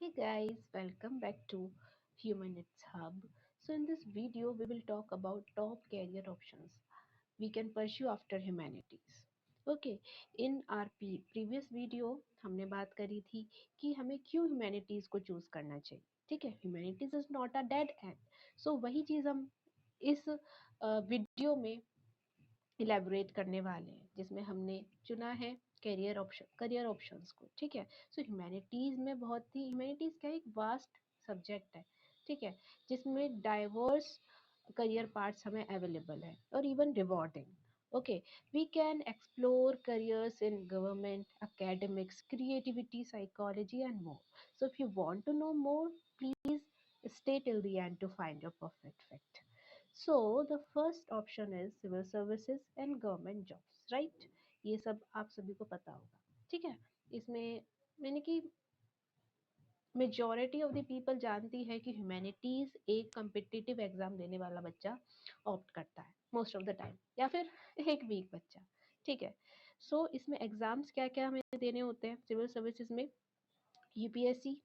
Hey guys, welcome back to Humanits Hub. So in this video, we will talk about top career options we can pursue after humanities. Okay, in our previous video हमने बात करी थी कि हमें क्यों humanities को choose करना चाहिए. ठीक है, humanities is not a dead end. So वही चीज हम इस वीडियो में इलेबोरेट करने वाले हैं जिसमें हमने चुना है करियर ऑप्शंस को. ठीक है, सो ह्यूमैनिटीज में बहुत ही ह्यूमैनिटीज का एक वास्ट सब्जेक्ट है. ठीक है, जिसमें डाइवर्स करियर पार्ट्स हमें अवेलेबल है और even rewarding. Okay, we can explore careers in government academics creativity psychology and more. So if you want to know more, please stay till the end to find your perfect fit. So the first option is civil services and government jobs, right? ये सब आप सभी को पता होगा. ठीक है, इसमें मैंने कि मेजोरिटी ऑफ द पीपल जानती है कि ह्यूमैनिटीज एक कम्पिटिटिव एग्जाम देने वाला बच्चा ऑप्ट करता है मोस्ट ऑफ द टाइम, या फिर एक वीक बच्चा. ठीक है, सो इसमें एग्जाम्स क्या क्या हमें देने होते हैं सिविल सर्विसेज में. यूपीएससी,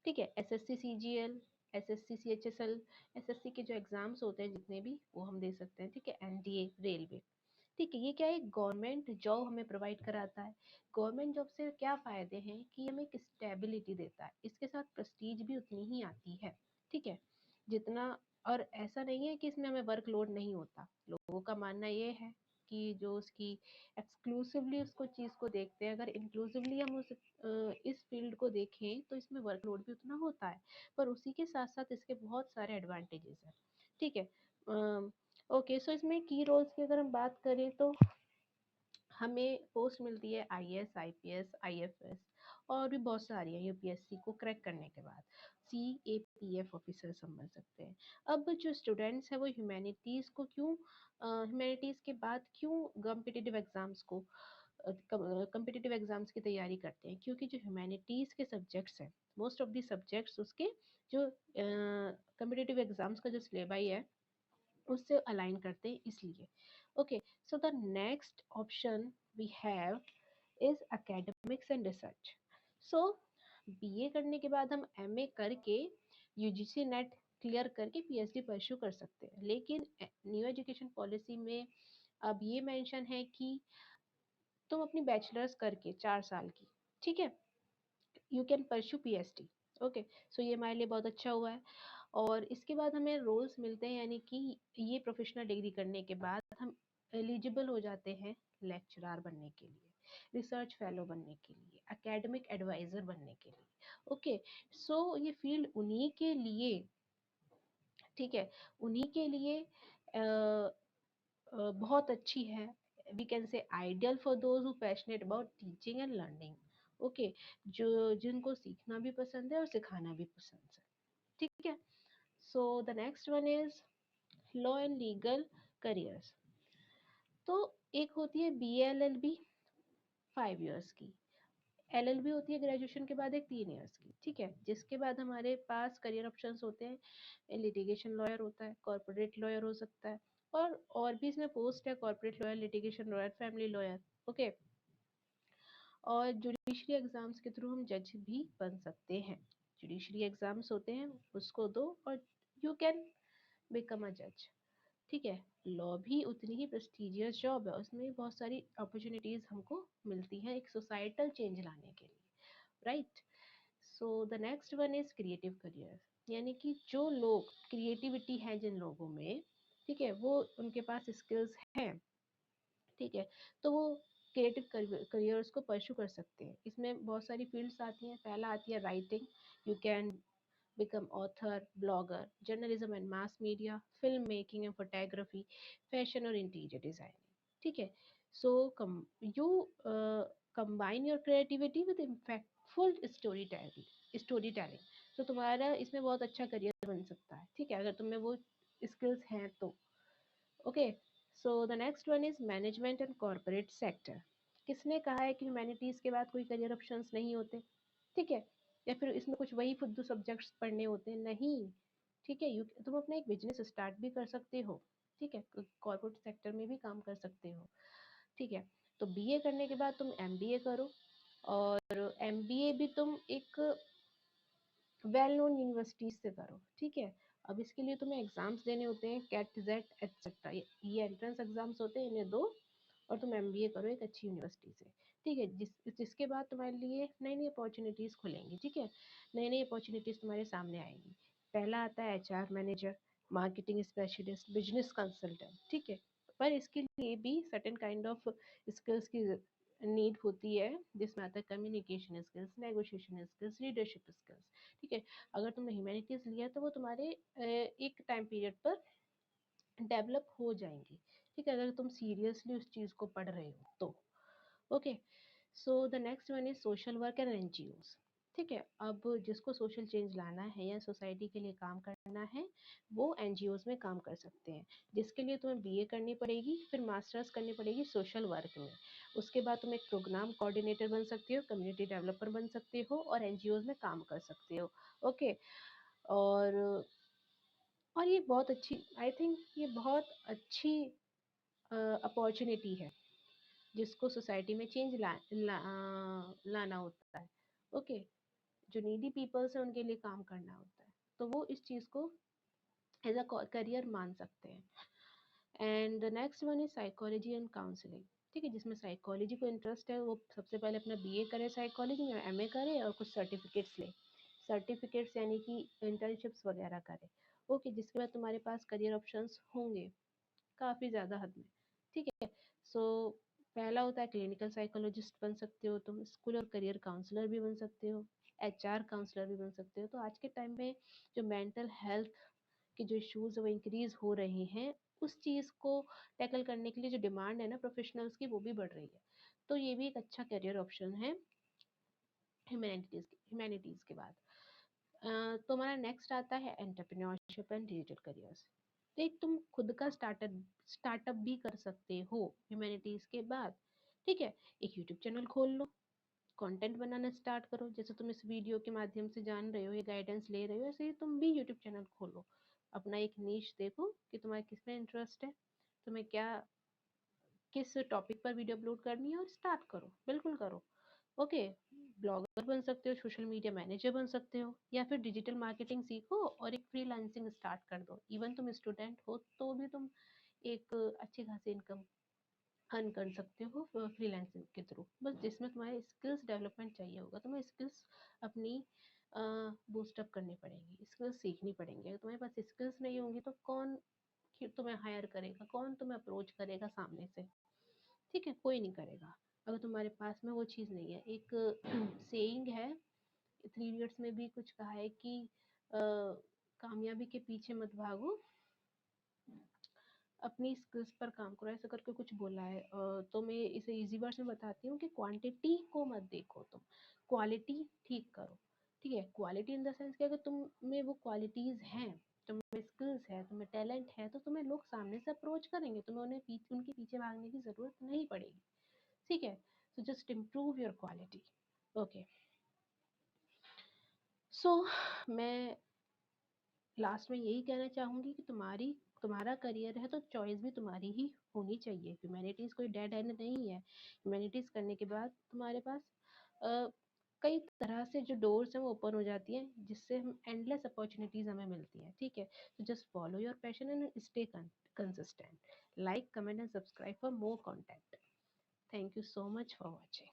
ठीक है, SSC CGL, SSC CHSL, SSC के जो एग्जाम्स होते हैं जितने भी वो हम दे सकते हैं. ठीक है, एनडीए, रेलवे. ठीक है, ये क्या है, गवर्नमेंट जॉब हमें प्रोवाइड कराता है. गवर्नमेंट जॉब से क्या फायदे हैं कि हमें एक स्टेबिलिटी देता है, इसके साथ प्रेस्टीज भी उतनी ही आती है. ठीक है, जितना, और ऐसा नहीं है कि इसमें हमें वर्कलोड नहीं होता. लोगों का मानना ये है कि जो उसकी एक्सक्लूसिवली उसको चीज़ को देखते हैं, अगर इंक्लूसिवली हम इस फील्ड को देखें तो इसमें वर्कलोड भी उतना होता है, पर उसी के साथ साथ इसके बहुत सारे एडवांटेजेस हैं. ठीक है, ओके, सो इसमें की रोल्स की अगर हम बात करें तो हमें पोस्ट मिलती है आईएएस, आईपीएस, आईएफएस, और भी बहुत सारी हैं. यूपीएससी को क्रैक करने के बाद सीएपीएफ ऑफिसर्स हम बन सकते हैं. अब जो स्टूडेंट्स हैं वो ह्यूमैनिटीज़ को क्यों, ह्यूमैनिटीज़ के बाद क्यों कम्पिटिटिव एग्जाम्स को, कम्पिटिटिव एग्जाम्स की तैयारी करते हैं, क्योंकि जो ह्यूमैनिटीज़ के सब्जेक्ट्स हैं, मोस्ट ऑफ दी सब्जेक्ट्स उसके जो कम्पिटिटिव एग्जाम्स का जो सिलेबस है उससे अलाइन करते हैं इसलिए. Okay, so the next option we have is academics and research. So BA करने के बाद हम एमए करके यूजीसी नेट क्लियर करके पीएचडी परस्यू कर सकते हैं, लेकिन न्यू एजुकेशन पॉलिसी में अब ये मेंशन है कि तुम अपनी बैचलर्स करके 4 साल की, ठीक है, you can pursue PhD. Okay, so ये हमारे लिए बहुत अच्छा हुआ है. और इसके बाद हमें रोल्स मिलते हैं, यानी कि ये प्रोफेशनल डिग्री करने के बाद हम एलिजिबल हो जाते हैं लेक्चरार बनने के लिए, रिसर्च फेलो बनने के लिए, एकेडमिक एडवाइजर बनने के लिए. ओके, सो ये फील्ड उन्हीं के लिए, ठीक है, उन्हीं के लिए बहुत अच्छी है. We can say ideal for those who passionate about teaching and learning. Okay, जो जिनको सीखना भी पसंद है और सिखाना भी पसंद है. ठीक है, so the next one is law and legal careers. तो एक होती है B L L B, 5 years की. एलएलबी होती है ग्रेजुएशन के बाद एक 3 इयर्स की. ठीक है, जिसके बाद हमारे पास करियर ऑप्शंस होते हैं. लिटिगेशन लॉयर होता है, कॉर्पोरेट लॉयर हो सकता है, और भी इसमें पोस्ट है, corporate lawyer, litigation lawyer, family lawyer. Okay, और जुडिशरी एग्जाम्स के थ्रू हम जज भी बन सकते हैं. जुडिशरी एग्जाम्स होते हैं, उसको दो और यू कैन बिकम अ जज. ठीक है, लॉ भी उतनी ही प्रेस्टिजियस जॉब है, उसमें भी बहुत सारी अपॉर्चुनिटीज हमको मिलती हैं एक सोसाइटल चेंज लाने के लिए, right. So the next one is creative career, यानी कि जो लोग क्रिएटिविटी है जिन लोगों में, ठीक है, वो उनके पास स्किल्स हैं, ठीक है, तो वो क्रिएटिव करियर्स को परस्यू कर सकते हैं. इसमें बहुत सारी फील्ड्स आती हैं. पहला आती है writing, you can become author, blogger, journalism and mass media, film making and photography, fashion और interior designing. ठीक है, so you combine your creativity with impactful storytelling. So तुम्हारा इसमें बहुत अच्छा करियर बन सकता है. ठीक है, अगर तुम्हें वो स्किल्स हैं तो. Okay, so the next one is management and corporate sector. किसने कहा है कि ह्यूमैनिटीज के बाद कोई करियर ऑप्शंस नहीं होते? ठीक है, या फिर इसमें कुछ वही फुद्दू सब्जेक्ट्स पढ़ने होते हैं? नहीं. ठीक है, तुम अपना एक बिजनेस स्टार्ट भी कर सकते हो. ठीक है, कॉर्पोरेट सेक्टर में भी काम कर सकते हो. ठीक है, तो बीए करने के बाद तुम एमबीए करो, और एमबीए भी तुम एक वेल नोन यूनिवर्सिटीज से करो, ठीक है। अब इसके लिए तुम्हें एग्जाम्स देने होते हैं, कैट जेट एक्सेट्रा, ये एंट्रेंस एग्जाम्स होते हैं, इन्हें दो और तुम एमबीए करो एक अच्छी यूनिवर्सिटी से, ठीक है। जिसके बाद तुम्हारे लिए नई नई अपॉर्चुनिटीज खुलेंगी, ठीक है। नई नई अपॉर्चुनिटीज तुम्हारे सामने आएंगी। पहला आता है HR manager, marketing specialist, business consultant, ठीक है। पर इसके लिए भी सर्टेन काइंड ऑफ स्किल्स की नीड होती है, जिसमें आता है communication skills, negotiation skills, leadership skills, ठीक है। अगर तुमने ह्यूमैनिटीज लिया तो वो तुम्हारे एक टाइम पीरियड पर डेवलप हो जाएंगी, ठीक है, अगर तुम सीरियसली उस चीज को पढ़ रहे हो तो। Okay, so the next one is social work and NGOs, ठीक है। अब जिसको सोशल चेंज लाना है या सोसाइटी के लिए काम करना है, वो एनजीओज में काम कर सकते हैं, जिसके लिए तुम्हें बीए करनी पड़ेगी, फिर मास्टर्स करनी पड़ेगी सोशल वर्क में। उसके बाद तुम एक प्रोग्राम कोऑर्डिनेटर बन सकते हो, कम्युनिटी डेवलपर बन सकते हो और एनजीओज में काम कर सकते हो। ओके, और ये बहुत अच्छी, आई थिंक ये बहुत अच्छी अपॉर्चुनिटी है, जिसको सोसाइटी में चेंज लाना होता है। ओके, जो नीडी पीपल्स है उनके लिए काम करना होता है, तो वो इस चीज को एज अ करियर मान सकते हैं। And the next one is psychology and counselling, ठीक है। जिसमें साइकोलॉजी को इंटरेस्ट है वो सबसे पहले अपना बीए करे साइकोलॉजी में, एमए करे और कुछ सर्टिफिकेट्स ले, सर्टिफिकेट्स यानी कि इंटर्नशिप्स वगैरह करे। ओके, जिसके बाद तुम्हारे पास करियर ऑप्शंस होंगे काफ़ी ज़्यादा हद में, ठीक है। सो पहला होता है क्लिनिकल साइकोलॉजिस्ट बन सकते हो तुम, स्कूल और करियर काउंसलर भी बन सकते हो, एचआर काउंसलर भी बन सकते हो। तो आज के टाइम में जो मेंटल हेल्थ के जो इश्यूज वो इंक्रीज हो रहे हैं, उस चीज़ को टैकल करने के लिए जो डिमांड है ना प्रोफेशनल्स की, वो भी बढ़ रही है। तो ये भी एक अच्छा करियर ऑप्शन है ह्यूमैनिटीज़ के बाद। तो हमारा नेक्स्ट आता है एंटरप्रेन्योरशिप एंड डिजिटल करियर्स। देख, तुम खुद का स्टार्टअप भी कर सकते हो ह्यूमैनिटीज के बाद, ठीक है। एक यूट्यूब चैनल खोल लो, कंटेंट बनाना स्टार्ट करो, जैसे तुम इस वीडियो के माध्यम से जान रहे हो, ये गाइडेंस ले रहे हो, ऐसे ही तुम भी यूट्यूब चैनल खोलो। अपना एक नीश देखो कि तुम्हारा किस में इंटरेस्ट है, तुम्हें क्या, किस टॉपिक पर वीडियो अपलोड करनी है, और स्टार्ट करो, बिल्कुल करो। ओके, ब्लॉगर बन सकते हो, सोशल मीडिया मैनेजर बन सकते हो, या फिर डिजिटल मार्केटिंग सीखो और एक फ्रीलांसिंग स्टार्ट कर दो। इवन तुम स्टूडेंट हो तो भी तुम एक अच्छी खासी इनकम अर्न कर सकते हो फ्रीलांसिंग के थ्रू, बस जिसमें तुम्हारे स्किल्स डेवलपमेंट चाहिए होगा। तुम्हें स्किल्स अपनी बूस्टअप करनी पड़ेगी, स्किल्स सीखनी पड़ेंगी। अगर तुम्हारे पास स्किल्स नहीं होंगी तो कौन तुम्हें हायर करेगा, कौन तुम्हें अप्रोच करेगा सामने से, ठीक है, कोई नहीं करेगा अगर तुम्हारे पास में वो चीज़ नहीं है। एक सेइंग है, थ्री इडियट्स में भी कुछ कहा है कि कामयाबी के पीछे मत भागो, अपनी स्किल्स पर काम करो, ऐसा करके कुछ बोला है। तो मैं इसे इजी वर्ड्स में बताती हूँ कि क्वांटिटी को मत देखो, तुम क्वालिटी ठीक करो, ठीक है। क्वालिटी इन द सेंस कि अगर तुम में वो क्वालिटीज हैं, तुम्हें स्किल्स है, तुम्हें टैलेंट है, तो तुम्हें लोग सामने से अप्रोच करेंगे, तुम्हें उनके पीछे भागने की जरूरत नहीं पड़ेगी, ठीक है। So just improve your quality. Okay, so मैं लास्ट में यही कहना चाहूंगी कि तुम्हारा करियर है तो चॉइस भी तुम्हारी ही होनी चाहिए। ह्यूमैनिटीज कोई डेड एंड नहीं है। ह्यूमैनिटीज करने के बाद तुम्हारे पास अ, कई तरह से जो डोर्स हैं वो ओपन हो जाती हैं, जिससे हम एंडलेस अपॉर्चुनिटीज हमें मिलती हैं, ठीक है। तो just follow your passion and stay consistent. Like, comment and subscribe for more content. Thank you so much for watching.